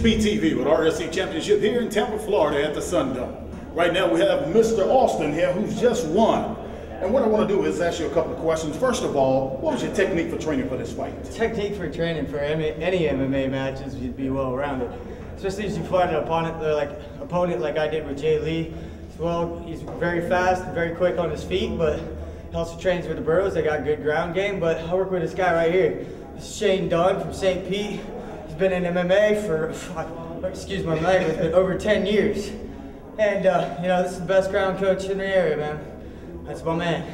PTV with RSC Championship here in Tampa, Florida at the Sundome. Right now we have Mr. Austin here who's just won. And what I want to do is ask you a couple of questions. First of all, what was your technique for training for this fight? Technique for training for any MMA matches, you'd be well-rounded. Especially as you fight an opponent like I did with Jay Lee. Well, he's very fast and very quick on his feet, but he also trains with the Burrows. They got good ground game, but I work with this guy right here. This is Shane Dunn from St. Pete. He's been in MMA for, excuse my language, but over 10 years. And, you know, this is the best ground coach in the area, man. That's my man.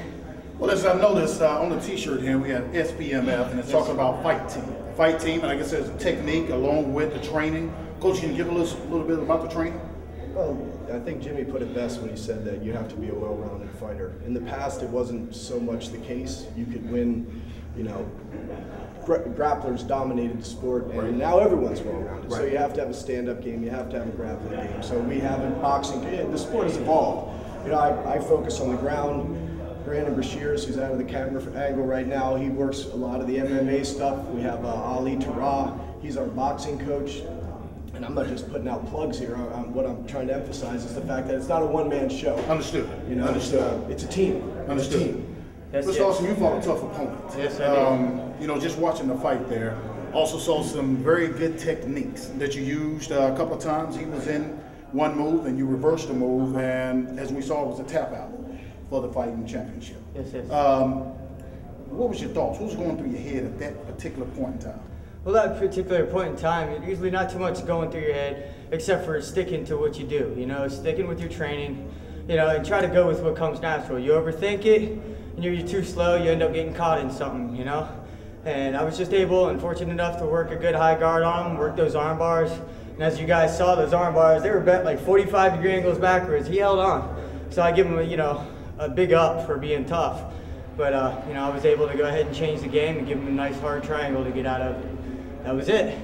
Well, as I noticed on the t-shirt here, we have SPMF, and it's talking about fight team. Fight team, and I guess there's a technique along with the training. Coach, can you give a little bit about the training? Well, I think Jimmy put it best when he said that you have to be a well-rounded fighter. In the past, it wasn't so much the case. You could win, you know, grapplers dominated the sport, and now everyone's well-rounded. So you have to have a stand-up game, you have to have a grappling game. So we have in boxing, the sport has evolved. You know, I focus on the ground. Brandon Brashears, who's out of the camera angle right now, he works a lot of the MMA stuff. We have Ali Tara, he's our boxing coach. And I'm not just putting out plugs here. What I'm trying to emphasize is the fact that it's not a one-man show. Understood. You know, Understood. It's a team. Understood. It's a team. Mr. Austin, you fought a tough opponent. Yes, I did. You know, just watching the fight there, also saw some very good techniques that you used a couple of times. He was in one move and you reversed the move, and as we saw, it was a tap out for the fighting championship. Yes, yes. What was your thoughts? What was going through your head at that particular point in time? Well, that particular point in time, usually not too much going through your head, except for sticking to what you do, you know, sticking with your training, you know, and try to go with what comes natural. You overthink it, and you're too slow, you end up getting caught in something, you know? And I was just able and fortunate enough to work a good high guard on him, work those arm bars, and as you guys saw, those arm bars, they were bent like 45-degree angles backwards. He held on. So I give him, you know, a big up for being tough. But, you know, I was able to go ahead and change the game and give him a nice hard triangle to get out of. That was it.